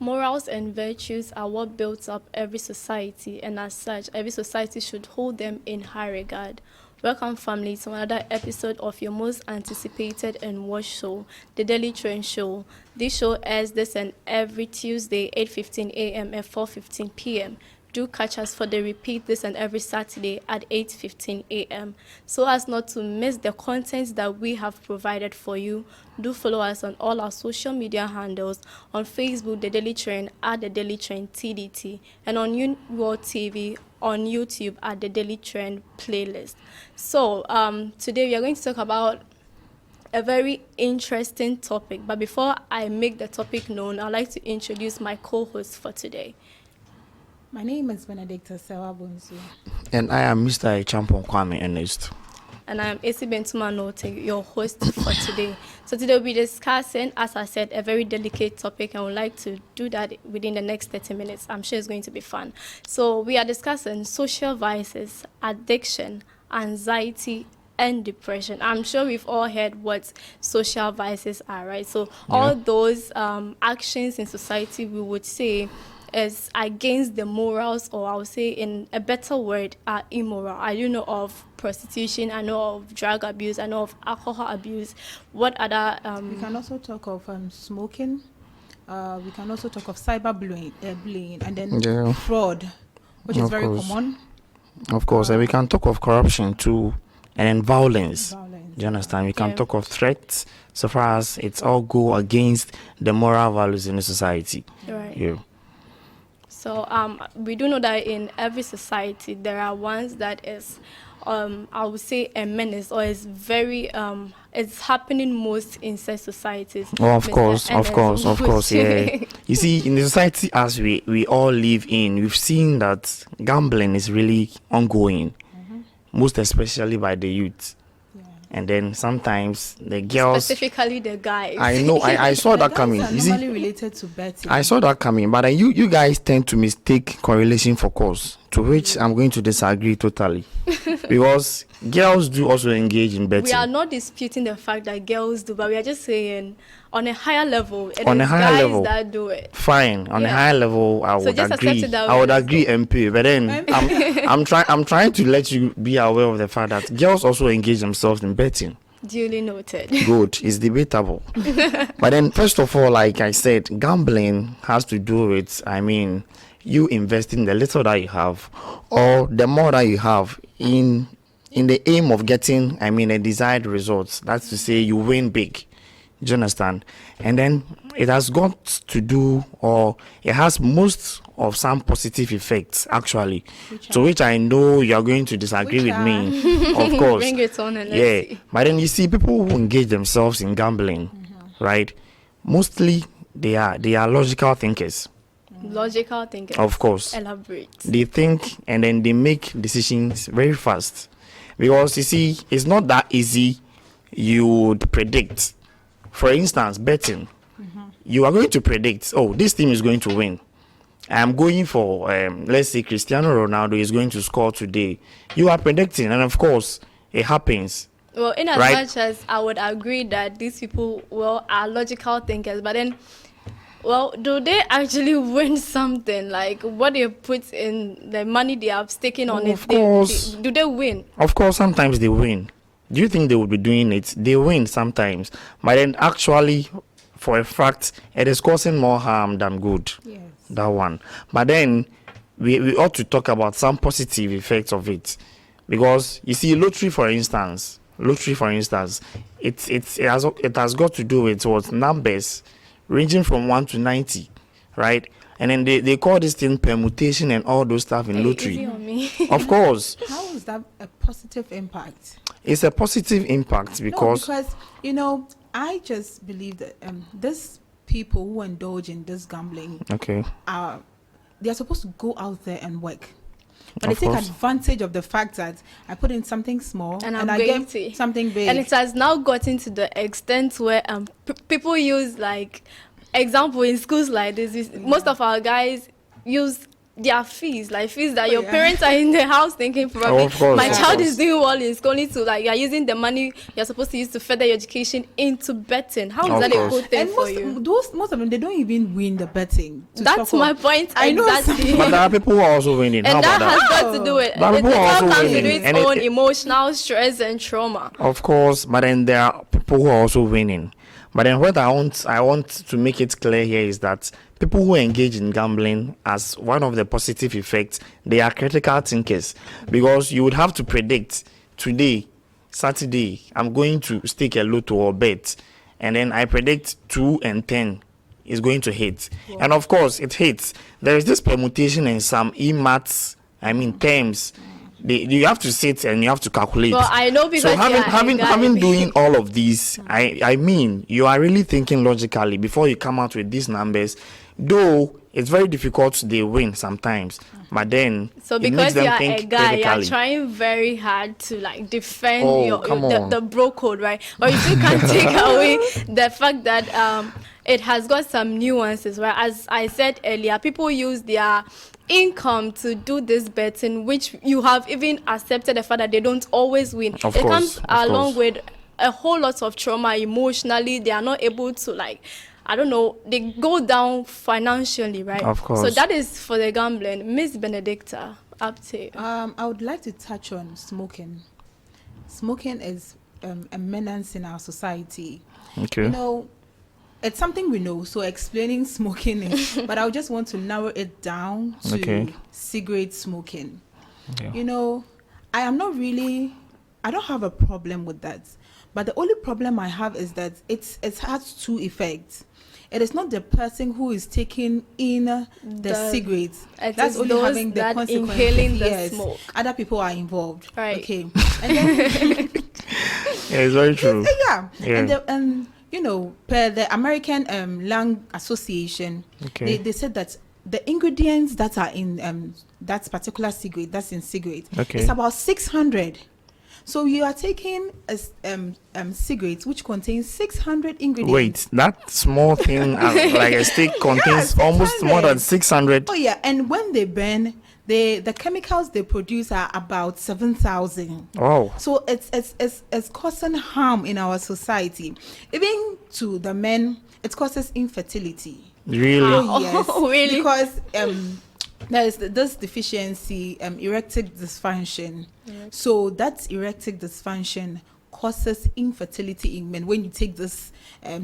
morals and virtues are what builds up every society, and as such, every society should hold them in high regard. Welcome, family, to another episode of your most anticipated and watched show, The Daily Trend Show. This show airs this and every Tuesday, 8:15 a.m. and 4:15 p.m. Do catch us for the repeat this and every Saturday at 8:15 a.m. So as not to miss the content that we have provided for you, do follow us on all our social media handles. On Facebook, The Daily Trend at The Daily Trend TDT, and on World TV on YouTube at The Daily Trend Playlist. So today we are going to talk about a very interesting topic. But before I make the topic known, I'd like to introduce my co-host for today. My name is Benedicta Sewabunsu. And I am Mr. Champon Kwame Ernest. And I am Esi Bentumanote, your host for today. So today we'll be discussing, as I said, a very delicate topic, and I would like to do that within the next 30 minutes. I'm sure it's going to be fun. So we are discussing social vices, addiction, anxiety, and depression. I'm sure we've all heard what social vices are, right? So all those actions in society, we would say, is against the morals, or I would say in a better word, are immoral. I do know of prostitution, I know of drug abuse, I know of alcohol abuse. What other... We can also talk of smoking. We can also talk of cyberbullying, bullying, and then fraud, which is very common. Of course, and we can talk of corruption too, and then violence. Do you understand? We can talk of threats, so far as it's all go against the moral values in the society. Right. Yeah. So we do know that in every society there are ones that is, I would say, a menace, or is very, it's happening most in such societies. Oh, of course, yeah. You see, in the society as we all live in, we've seen that gambling is really ongoing, most especially by the youth. And then sometimes the girls, specifically the guys. I know, I saw that coming. You see, related to betting. I saw that coming, but you guys tend to mistake correlation for cause, to which I'm going to disagree totally, because girls do also engage in betting. We are not disputing the fact that girls do, but we are just saying on a higher level, it is guys that do it. Fine, on a higher level, I would agree. I would agree, MP. But then I'm trying to let you be aware of the fact that girls also engage themselves in betting. Duly noted. Good, it's debatable. But then, first of all, like I said, gambling has to do with, you investing the little that you have, or the more that you have in the aim of getting, a desired result. That's to say, you win big. Do you understand? And then it has got to do, or it has most of some positive effects, actually, to which I know you are going to disagree with me, of course. Bring it on and let's see. But then you see, people who engage themselves in gambling, right? Mostly they are logical thinkers. Logical thinkers. Of course. Elaborate. They think and then they make decisions very fast. Because you see, it's not that easy you would predict. For instance, betting. You are going to predict, this team is going to win. I'm going for, let's say, Cristiano Ronaldo is going to score today. You are predicting, and of course, it happens. Well, in as much as I would agree that these people, are logical thinkers, but then, do they actually win something? Like, what they put in, the money they have staking on it, of course. Do they win? Of course, sometimes they win. Do you think they would be doing it? They win sometimes. But then actually, for a fact, it is causing more harm than good. Yes. That one. But then, we ought to talk about some positive effects of it. Because, you see, lottery, for instance, it has got to do with what numbers ranging from 1 to 90, right? And then they call this thing permutation and all those stuff in lottery. Easy on me. Of course. How is that a positive impact? It's a positive impact because... No, because, I just believe that these people who indulge in this gambling, they are supposed to go out there and work. But they take advantage of the fact that I put in something small and I get something big. And it has now gotten to the extent where people use, like, example in schools like this. Most of our guys use their fees that your parents are in the house thinking probably my child is doing well in school, to like you're using the money you're supposed to use to further your education into betting. How is that a good thing for you? Most of them, they don't even win the betting. That's my point. I know, exactly. But there are people who are also winning. And that has got to do with it. It all comes to do its own emotional stress and trauma. Of course, but then there are people who are also winning. But then what I want to make it clear here is that people who engage in gambling, as one of the positive effects, they are critical thinkers, because you would have to predict today, Saturday, I'm going to stake a lotto or bet, and then I predict 2 and 10 is going to hit. Wow. And of course, it hits. There is this permutation in some terms. You have to sit and you have to calculate. Well, I know, because so having doing all of these, I mean, you are really thinking logically before you come out with these numbers. Though it's very difficult, they win sometimes. But then, so because you are a guy, you're trying very hard to like defend the bro code, right? But you still can't take away the fact that it has got some nuances, right? As I said earlier, people use their income to do this betting, which you have even accepted the fact that they don't always win. It comes along with a whole lot of trauma emotionally. They are not able to, like, I don't know, they go down financially, right? Of course. So that is for the gambling. Miss Benedicta, up to you. I would like to touch on smoking. Smoking is a menace in our society. Okay. You know, it's something we know, so explaining smoking is, but I just want to narrow it down to cigarette smoking. Yeah. You know, I don't have a problem with that. But the only problem I have is that it has two effects. It is not the person who is taking in the cigarettes. That's only having the consequences. Inhaling the smoke. Other people are involved. Right. Okay. And then, it's very true. Yeah. And you know, per the American Lung Association, they said that the ingredients that are in that particular cigarette, that's in cigarette, it's about 600. So you are taking a cigarette which contains 600 ingredients. Wait, that small thing, like a stick, contains almost more than 600. Oh yeah, and when they burn, the chemicals they produce are about 7,000. Oh. So it's causing harm in our society. Even to the men, it causes infertility. Really? Oh, yes. Oh, really? Because there is this deficiency, erectile dysfunction. Yes. So that erectile dysfunction causes infertility in men when you take this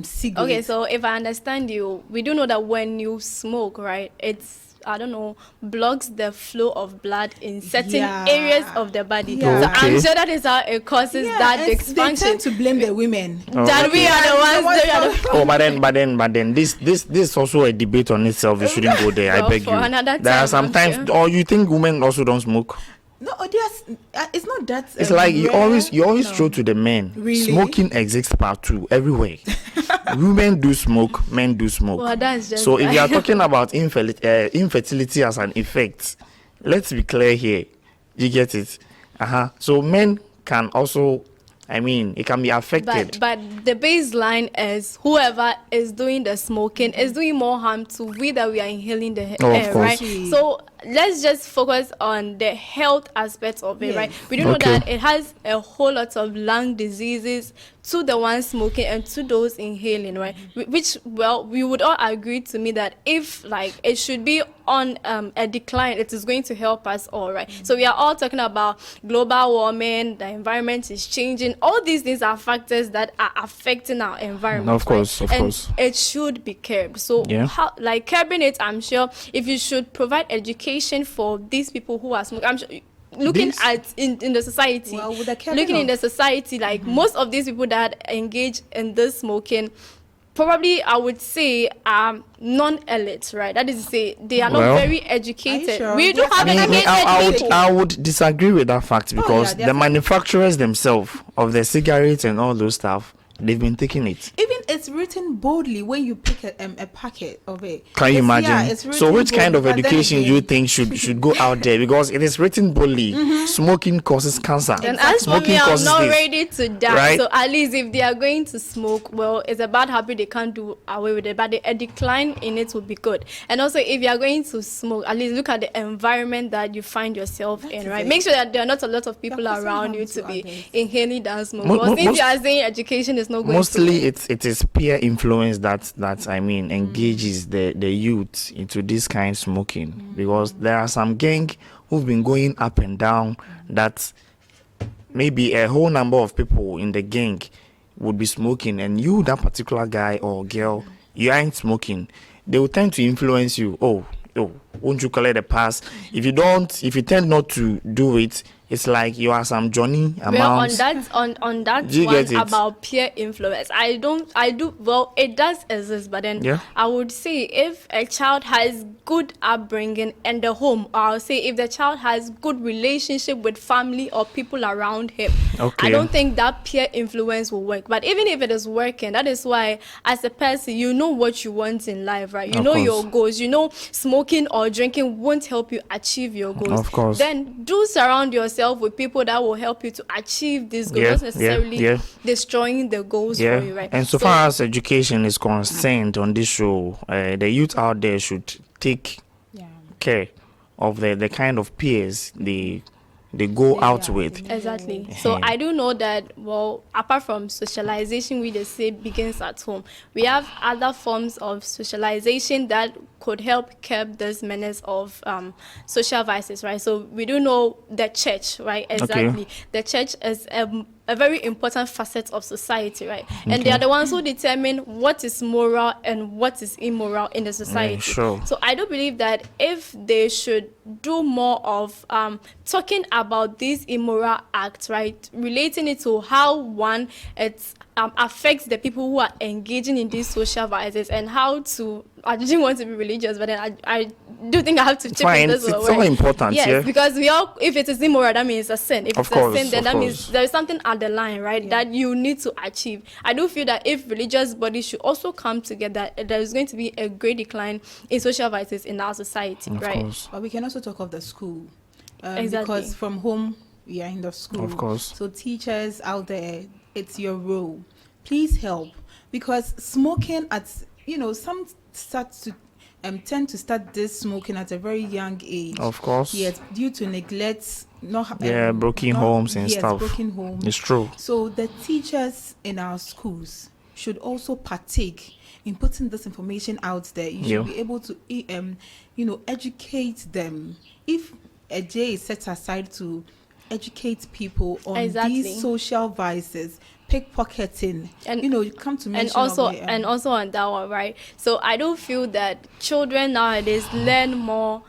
cigarette. Okay, so if I understand you, we do know that when you smoke, right, it's, I don't know, blocks the flow of blood in certain areas of the body. Yeah. So I'm sure that is how it causes that dysfunction. They tend to blame the women. That we are the ones. But then this is also a debate on itself. We shouldn't go there. I beg you. There are sometimes, or you think women also don't smoke? No, it's not that. It's like you always throw to the men. Really? Smoking exists part 2 everywhere. Women do smoke, men do smoke. Well, that's just so if you are talking about infertility as an effect, let's be clear here. You get it? So men can also, I mean, it can be affected. But the baseline is whoever is doing the smoking is doing more harm to we that we are inhaling the air, right? So let's just focus on the health aspects of it, right? We do know that it has a whole lot of lung diseases to the ones smoking and to those inhaling, right? Which, well, we would all agree to me that if like it should be on a decline, it is going to help us all, right? So we are all talking about global warming, the environment is changing. All these things are factors that are affecting our environment. Of course. It should be curbed. So how, like curbing it, I'm sure if you should provide education for these people who are smoking, I'm sure looking at in the society, looking in the society, like most of these people that engage in this smoking, probably I would say are non-elite, right? That is to say, they are not very educated. Sure? We do have educated people. I would disagree with that fact because the manufacturers themselves of the cigarettes and all those stuff, they've been taking it. Even it's it's written boldly when you pick a packet of it. Can you imagine? Yeah, it's So which kind of boldly, education do you think should go out there? Because it is written boldly. Smoking causes cancer. And as for Smoking me, I'm causes not this. ready to die. Right? So at least if they are going to smoke, well, it's a bad habit, they can't do away with it. But a decline in it would be good. And also, if you are going to smoke, at least look at the environment that you find yourself in, right? Make sure that there are not a lot of people around you to be inhaling that smoke. Because if you are saying education is not going mostly to it is peer influence that I mean engages the youth into this kind of smoking, because there are some gang who've been going up and down that maybe a whole number of people in the gang would be smoking, and you, that particular guy or girl, you ain't smoking. They will tend to influence you. Oh, won't you collect the pass? If you tend not to do it, it's like you are some Johnny amounts. Well, on that one about peer influence, it does exist, but then I would say if a child has good upbringing in the home, or I'll say if the child has good relationship with family or people around him, I don't think that peer influence will work. But even if it is working, that is why as a person, you know what you want in life, right? You know your goals. You know smoking or drinking won't help you achieve your goals. Of course. Then do surround yourself with people that will help you to achieve these goals, not necessarily destroying the goals for you, right? And so far as education is concerned on this show, the youth out there should take care of the kind of peers they go out with. Exactly. So I do know that, well, apart from socialization, we just say begins at home, we have other forms of socialization that could help curb this menace of social vices, right? So we do know the church, right? Exactly. The church is a very important facet of society, right? And they are the ones who determine what is moral and what is immoral in the society. So I do believe that if they should do more of talking about these immoral acts, right, relating it to how one affects the people who are engaging in these social vices, and how to, I didn't want to be religious, but then I do think I have to chip in this. It's so important. Yes, because we all, if it is immoral, that means it's a sin. If it's a sin, then that means there is something at the line, right, that you need to achieve. I do feel that if religious bodies should also come together, there is going to be a great decline in social vices in our society, right? But we can also talk of the school. Because from home, we are in the school. Of course. So teachers out there, it's your role. Please help. Because smoking some start to tend to start this smoking at a very young age. Of course. Yes, due to neglect, broken homes and stuff. Broken homes. It's true. So the teachers in our schools should also partake in putting this information out there. You should be able to educate them. If a day is set aside to educate people on these social vices, pickpocketing, and come to mention and also on that one, right? So I don't feel that children nowadays learn more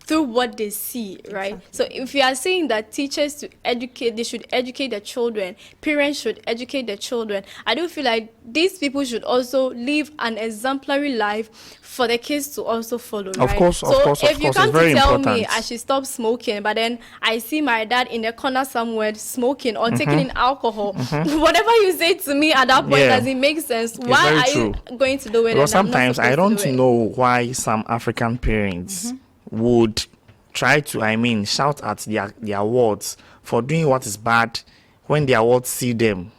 through what they see, right? So if you are saying that teachers they should educate the children, parents should educate the children, I do feel like these people should also live an exemplary life for the kids to also follow, right? Of course, if you come to tell important. me I should stop smoking, but then I see my dad in the corner somewhere smoking or taking in alcohol, whatever you say to me at that point doesn't make sense. Why are you going to do it? Because sometimes I don't know why some African parents would try to, shout at their wards for doing what is bad when their wards see them.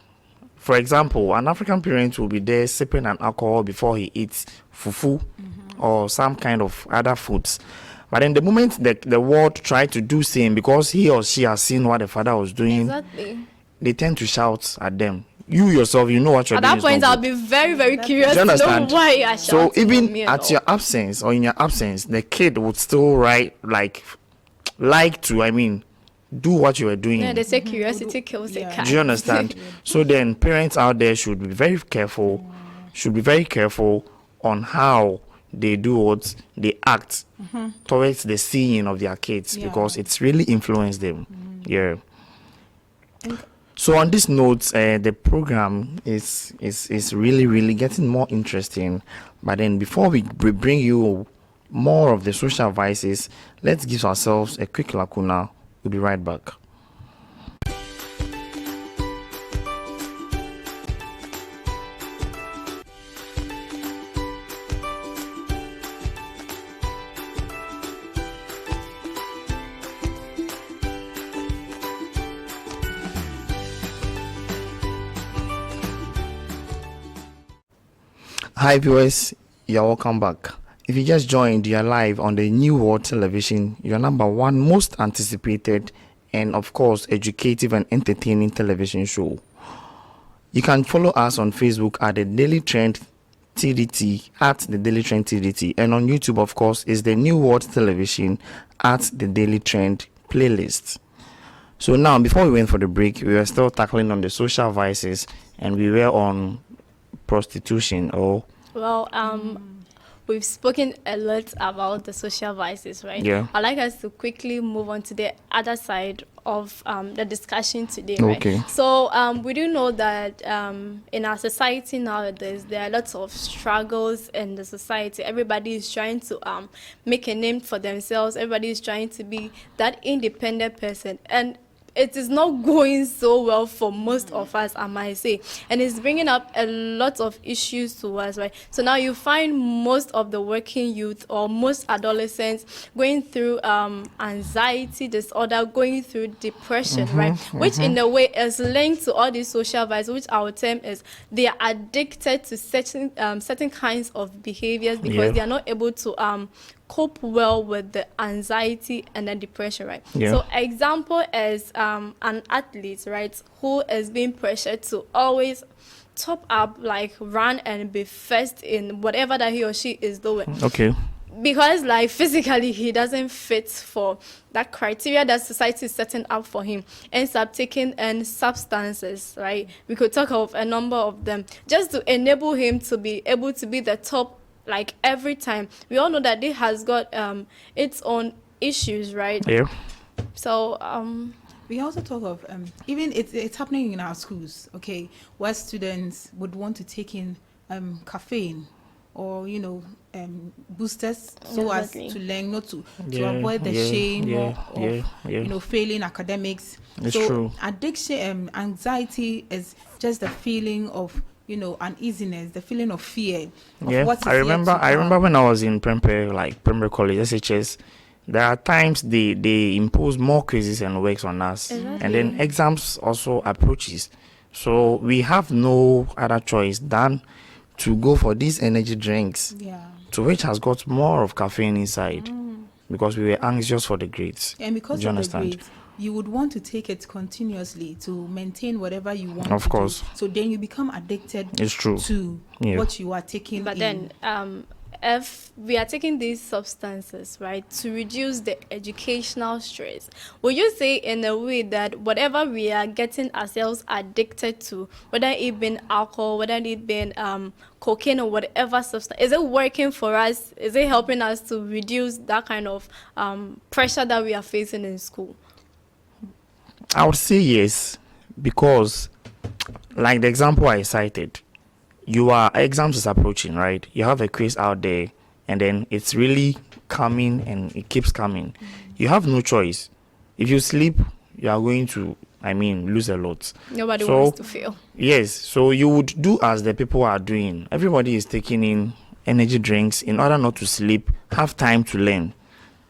For example, an African parent will be there sipping an alcohol before he eats fufu or some kind of other foods. But then the moment the ward try to do same, because he or she has seen what the father was doing, they tend to shout at them. You yourself, you know what you're doing. At that point, I'll be very, very curious to know why I shout. So even at your absence or in your absence, the kid would still like to, do what you were doing. Yeah, they say curiosity kills a cat. Do you understand? So then parents out there should be very careful, on how they do what they act towards the seeing of their kids, because it's really influenced them. So on this note, the program is really, really getting more interesting. But then before we bring you more of the social vices, let's give ourselves a quick lacuna. We'll be right back. Hi viewers, you're welcome back. If you just joined, you're live on the New World Television, your number one most anticipated and of course educative and entertaining television show. You can follow us on Facebook at the Daily Trend TDT, at the Daily Trend TDT, and on YouTube of course is the New World Television at the Daily Trend playlist. So now, before we went for the break, we were still tackling on the social vices, and we were on prostitution. We've spoken a lot about the social vices, right? Yeah. I'd like us to quickly move on to the other side of the discussion today, right? Okay. So we do know that in our society nowadays, there are lots of struggles in the society. Everybody is trying to make a name for themselves. Everybody is trying to be that independent person. And it is not going so well for most of us, I might say. And it's bringing up a lot of issues to us, right? So now you find most of the working youth or most adolescents going through anxiety disorder, going through depression, right? Which in a way is linked to all these social vices, which our term is they are addicted to certain kinds of behaviors because they are not able to cope well with the anxiety and the depression, right? Yeah. So example is an athlete, right, who is being pressured to always top up, like run and be first in whatever that he or she is doing. Okay. Because like physically he doesn't fit for that criteria that society is setting up for him, ends up taking substances, right? We could talk of a number of them just to enable him to be able to be the top like every time. We all know that it has got its own issues, right? Yeah. So we also talk of even it's happening in our schools, okay, where students would want to take in caffeine or boosters so as to learn not to avoid the shame of failing academics. It's true. Addiction, anxiety is just the feeling of uneasiness, the feeling of fear. Of I remember when I was in primary college, SHS, there are times they impose more quizzes and works on us. Exactly. And then exams also approaches. So we have no other choice than to go for these energy drinks, to which has got more of caffeine inside because we were anxious for the grades. And because do you of understand? the grades, you would want to take it continuously to maintain whatever you want. Of course. Do. So then you become addicted to what you are taking. But then if we are taking these substances, right, to reduce the educational stress, would you say in a way that whatever we are getting ourselves addicted to, whether it being alcohol, whether it being cocaine or whatever substance, is it working for us? Is it helping us to reduce that kind of pressure that we are facing in school? I would say yes, because like the example I cited, exams is approaching, right? You have a quiz out there and then it's really coming and it keeps coming. You have no choice. If you sleep, you are going to lose a lot. Nobody wants to fail. Yes, so you would do as the people are doing. Everybody is taking in energy drinks in order not to sleep, have time to learn.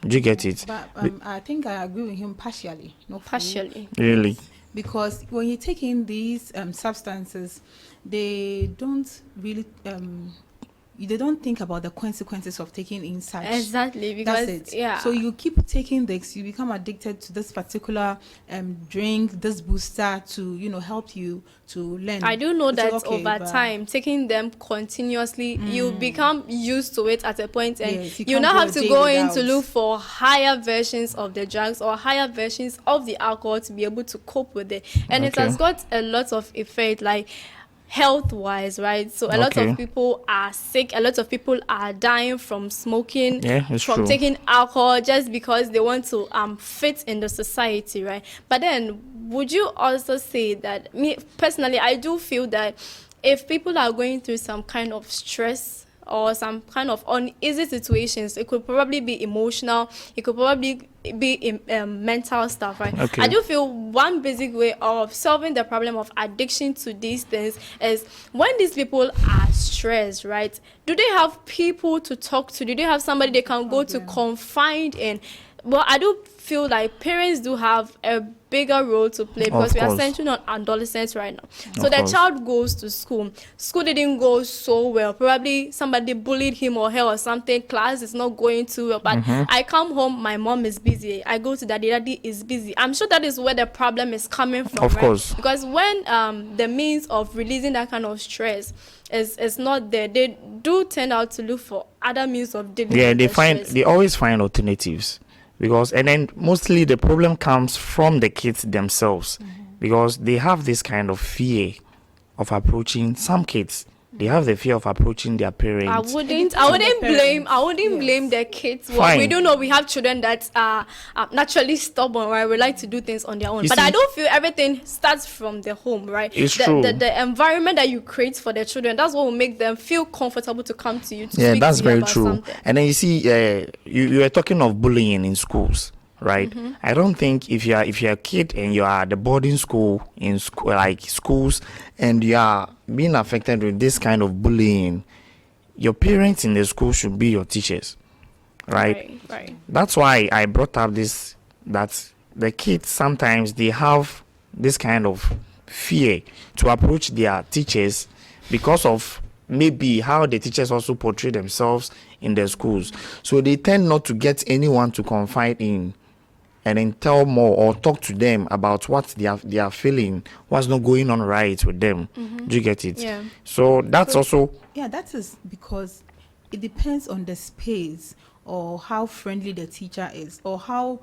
Do you get it? But I think I agree with him partially. Not partially. Really? Because when you take in these substances, they don't really they don't think about the consequences of taking in such. Exactly, because that's it. So you keep taking this, you become addicted to this particular drink, this booster to help you to learn. I do know that over time, taking them continuously, you become used to it at a point, and you now have to go in to look for higher versions of the drugs or higher versions of the alcohol to be able to cope with it, and it has got a lot of effect, like health-wise, right? So a lot of people are sick, a lot of people are dying from smoking, from taking alcohol, just because they want to fit in the society, right? But then would you also say that, me personally, I do feel that if people are going through some kind of stress or some kind of uneasy situations, it could probably be emotional, it could probably be mental stuff, right? I do feel one basic way of solving the problem of addiction to these things is when these people are stressed, right? Do they have people to talk to? Do they have somebody they can go to confide in? Well, I do feel like parents do have a bigger role to play because we are centering on adolescents right now. So the child goes to school. School didn't go so well. Probably somebody bullied him or her or something. Class is not going too well. But I come home, my mom is busy. I go to daddy is busy. I'm sure that is where the problem is coming from. Of course. Because when the means of releasing that kind of stress is not there, they do turn out to look for other means of dealing with the stress. They always find alternatives. And then mostly the problem comes from the kids themselves, because they have this kind of fear of approaching some kids. They have the fear of approaching their parents. I wouldn't blame their kids. Well, we do know we have children that are naturally stubborn, right? We like to do things on their own. But I don't feel everything starts from the home, right? It's true. The environment that you create for the children, that's what will make them feel comfortable to come to you to speak that's to you very about true. something. And then you see, you are talking of bullying in schools, right? I don't think if you're a kid and you are at the boarding school in school, like schools, and you are being affected with this kind of bullying, your parents in the school should be your teachers, right? That's why I brought up this, that the kids sometimes they have this kind of fear to approach their teachers because of maybe how the teachers also portray themselves in their schools. So they tend not to get anyone to confide in and then tell more or talk to them about what they are feeling, what's not going on right with them. Do you get it? Yeah. So that's also... Yeah, that is because it depends on the space or how friendly the teacher is or how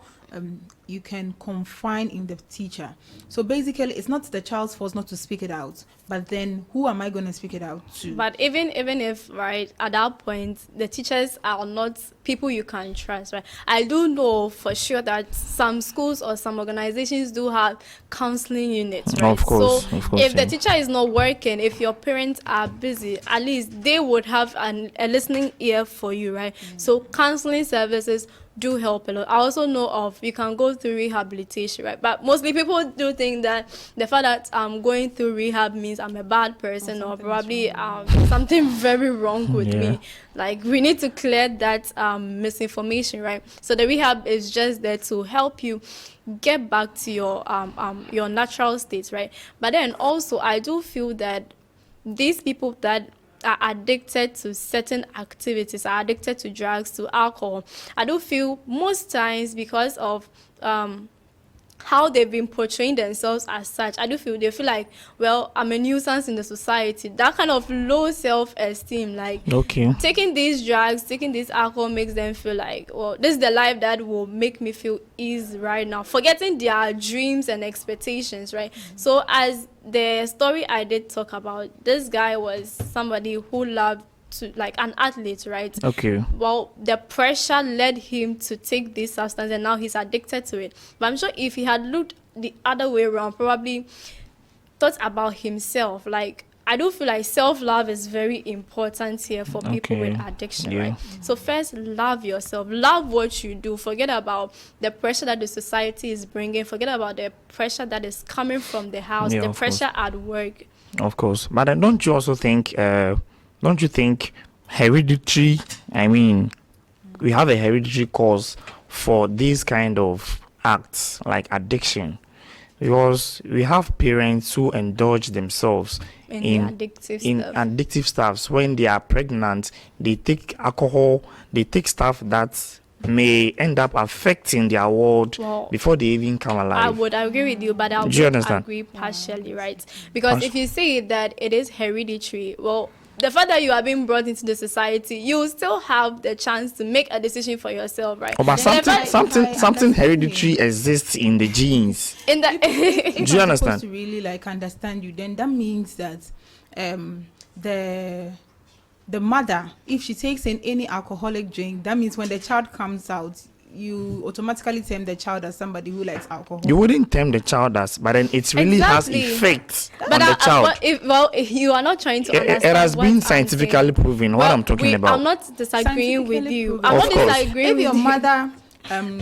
you can confine in the teacher. So basically, it's not the child's fault not to speak it out, but then who am I going to speak it out to? But even if, right, at that point, the teachers are not people you can trust, right? I do know for sure that some schools or some organizations do have counseling units, right? Of course, if the teacher is not working, if your parents are busy, at least they would have a listening ear for you, right? So counseling services do help a lot. I also know of you can go through rehabilitation, right? But mostly people do think that the fact that I'm going through rehab means I'm a bad person or probably something very wrong with me. Like we need to clear that misinformation, right? So the rehab is just there to help you get back to your natural state, right? But then also I do feel that these people that are addicted to certain activities, are addicted to drugs, to alcohol, I do feel most times because of how they've been portraying themselves as such, I do feel they feel like, well, I'm a nuisance in the society. That kind of low self-esteem, like taking these drugs, taking this alcohol makes them feel like, well, this is the life that will make me feel easy right now, forgetting their dreams and expectations, right? So as the story I did talk about, this guy was somebody who loved to, like an athlete, right? Well, the pressure led him to take this substance and now he's addicted to it. But I'm sure if he had looked the other way around, probably thought about himself, like I do feel like self-love is very important here for people with addiction, right? So first, love yourself. Love what you do. Forget about the pressure that the society is bringing. Forget about the pressure that is coming from the house, the pressure at work. Of course. But don't you also think, don't you think hereditary, I mean, we have a hereditary cause for these kind of acts like addiction? Because we have parents who indulge themselves in addictive stuff. When they are pregnant, they take alcohol, they take stuff that may end up affecting their world before they even come alive. I would agree with you, but I would agree partially, right? Because if you say that it is hereditary, well, the fact that you are being brought into the society, you still have the chance to make a decision for yourself, right? But something hereditary exists in the genes. Do you understand? To really like understand you, then that means that the mother, if she takes in any alcoholic drink, that means when the child comes out, you automatically term the child as somebody who likes alcohol. You wouldn't term the child as, but then it really has effects on the child. If you are not trying to understand, it has been scientifically proven what I'm talking about. I'm not disagreeing with you. I'm not disagreeing with you. If your mother,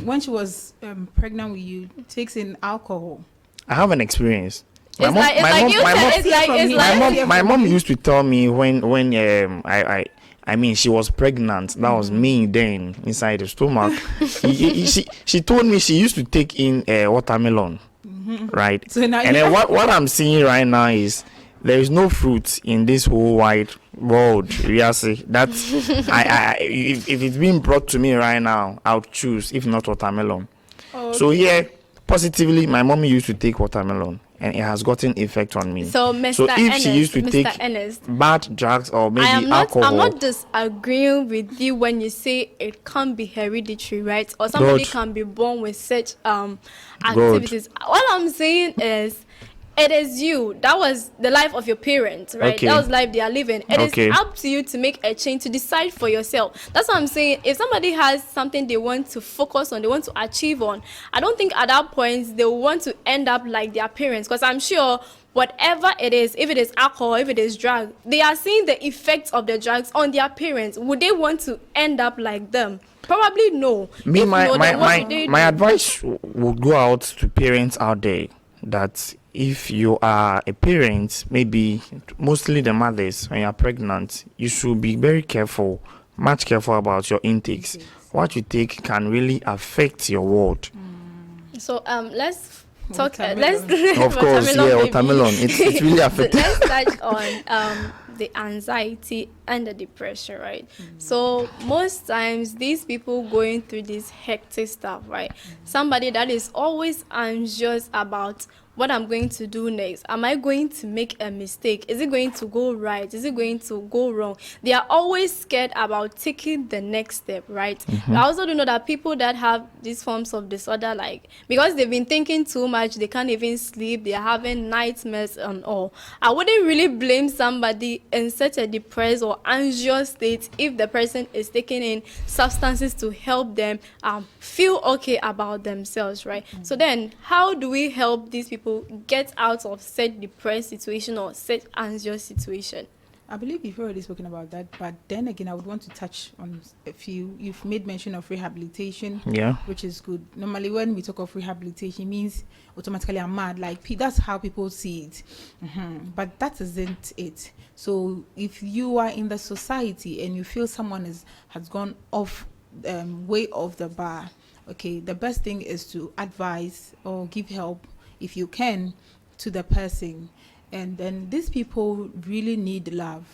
when she was pregnant with you, takes in alcohol. I have an experience. My mom used to tell me when I mean, she was pregnant. That was me then inside the stomach. She told me she used to take in watermelon. right? So now and then what I'm seeing right now is there is no fruit in this whole wide world. Really, that's if it's being brought to me right now, I'll choose, if not watermelon. Okay. So here, positively, my mom used to take watermelon, and it has gotten effect on me. So, Mr. So if Ernest, she used to Mr. take Ernest, bad drugs or maybe alcohol, I'm not disagreeing with you when you say it can't be hereditary, right? Or somebody can be born with such activities. All I'm saying is, it is you. That was the life of your parents, right? Okay. That was life they are living. It is up to you to make a change, to decide for yourself. That's what I'm saying. If somebody has something they want to focus on, they want to achieve on, I don't think at that point they will want to end up like their parents. Because I'm sure whatever it is, if it is alcohol, if it is drug, they are seeing the effects of the drugs on their parents. Would they want to end up like them? Probably no. Me, my advice would go out to parents out there that if you are a parent, maybe mostly the mothers, when you're pregnant, you should be very careful, much careful about your intakes. What you take can really affect your world. So let's talk. Of course, watermelon. It's really affecting. Let's touch on the anxiety and the depression, right? So most times these people going through this hectic stuff, right? Somebody that is always anxious about what I'm going to do next. Am I going to make a mistake? Is it going to go right? Is it going to go wrong? They are always scared about taking the next step, right? I also do know that people that have these forms of disorder, like, because they've been thinking too much, they can't even sleep, they're having nightmares and all. I wouldn't really blame somebody in such a depressed or anxious state if the person is taking in substances to help them feel okay about themselves, right? So then, how do we help these people get out of said depressed situation or said anxious situation? I believe you've already spoken about that, but then again, I would want to touch on a few. You've made mention of rehabilitation, which is good. Normally, when we talk of rehabilitation, it means automatically I'm mad. Like, that's how people see it. But that isn't it. So if you are in the society and you feel someone has gone off, way off the bar, okay, the best thing is to advise or give help, if you can, to the person. And then these people really need love.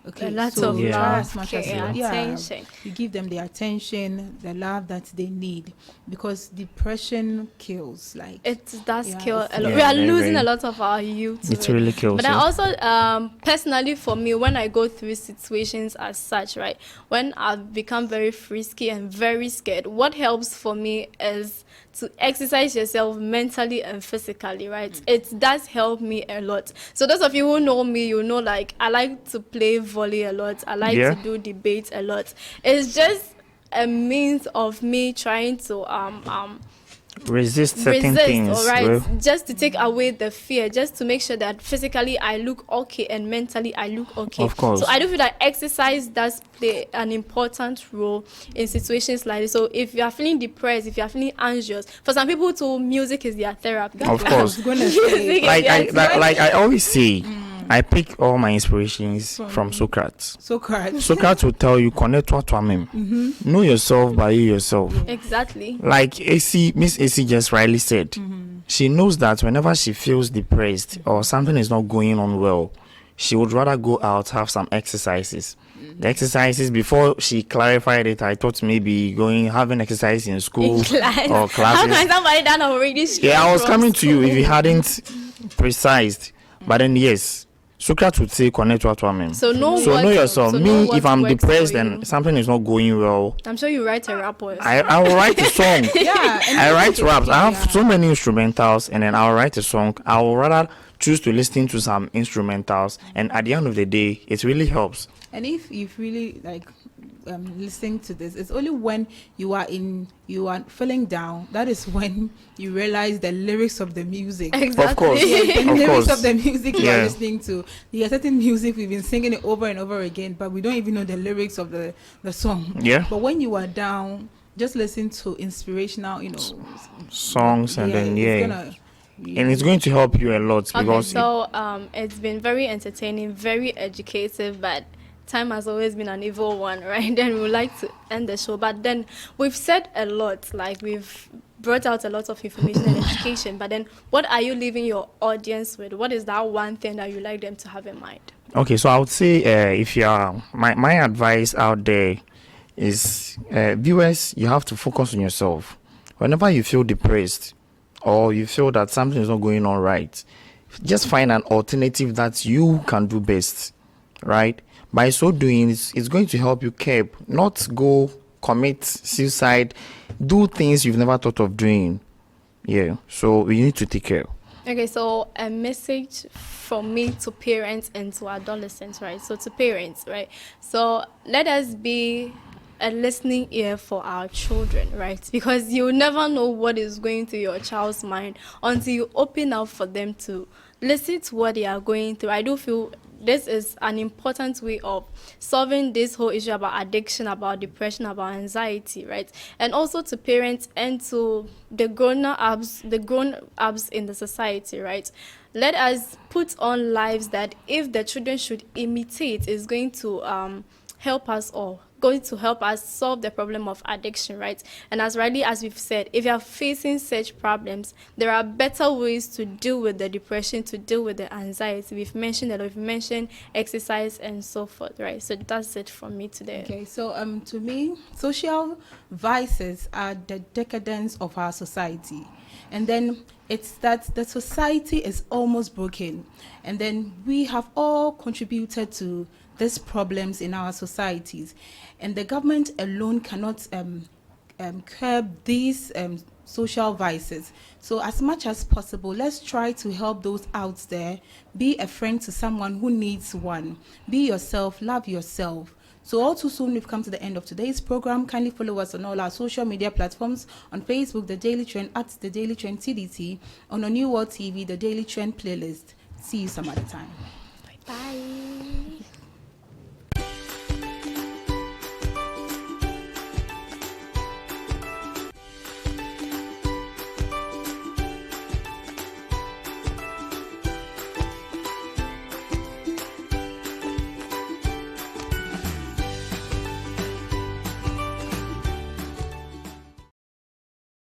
Okay, a lot so of try love, as much as attention. You give them the attention, the love that they need, because depression kills. Like, it does kill a lot. Yeah, we are losing a lot of our youth. It really kills. But I also, personally, for me, when I go through situations as such, right, when I've become very frisky and very scared, what helps for me is to exercise yourself mentally and physically, right? It does help me a lot. So those of you who know me, you know, like, I like to play volley a lot. I like to do debates a lot. It's just a means of me trying to resist certain things, all right, just to take away the fear, just to make sure that physically I look okay and mentally I look okay. Of course. So I do feel that exercise does play an important role in situations like this. So if you are feeling depressed, if you are feeling anxious, for some people too, music is their therapy. Of course. like I always say, I pick all my inspirations from Socrates. Socrates will tell you, connect to Amem. Know yourself by you yourself. Exactly. Like Miss AC just rightly said, she knows that whenever she feels depressed or something is not going on well, she would rather go out, have some exercises. The exercises, before she clarified it, I thought maybe having exercise in school or classes. How can somebody done already? Yeah, I was coming to you if you hadn't precised. But then yes, Socrates would say connect to Atwamen. So know yourself. Me, if I'm depressed and something is not going well, I'm sure you write a rap. I will write a song. I write raps. I have so many instrumentals, and then I'll write a song. I will rather choose to listen to some instrumentals, and at the end of the day, it really helps. And if really like listening to this, it's only when you are feeling down, that is when you realize the lyrics of the music. Exactly. Of course. The lyrics of the music you are listening to. There are certain music we've been singing it over and over again, but we don't even know the lyrics of the song. Yeah. But when you are down, just listen to inspirational, songs, and then and it's going to help you a lot. Because it's been very entertaining, very educative, but time has always been an evil one, right? Then we would like to end the show, but then we've said a lot. Like, we've brought out a lot of information and education, but then what are you leaving your audience with? What is that one thing that you like them to have in mind? Okay, so I would say if you are, my advice out there is viewers, you have to focus on yourself. Whenever you feel depressed or you feel that something is not going on right, just find an alternative that you can do best, right? By so doing, it's going to help you curb, not go commit suicide, do things you've never thought of doing. Yeah, so we need to take care. Okay, so a message from me to parents and to adolescents, right? So to parents, right? So let us be a listening ear for our children, right? Because you never know what is going through your child's mind until you open up for them to listen to what they are going through. I do feel this is an important way of solving this whole issue about addiction, about depression, about anxiety, right? And also to parents and to the grown-ups in the society, right? Let us put on lives that if the children should imitate is going to help us all, going to help us solve the problem of addiction, right? And as rightly as we've said, if you are facing such problems, there are better ways to deal with the depression, to deal with the anxiety. We've mentioned exercise and so forth, right? So that's it from me today. Okay, so to me, social vices are the decadence of our society. And then it's that the society is almost broken. And then we have all contributed to these problems in our societies. And the government alone cannot curb these social vices. So as much as possible, let's try to help those out there. Be a friend to someone who needs one. Be yourself, love yourself. So all too soon, we've come to the end of today's program. Kindly follow us on all our social media platforms. On Facebook, The Daily Trend, at The Daily Trend TDT. On New World TV, The Daily Trend playlist. See you some other time. Bye.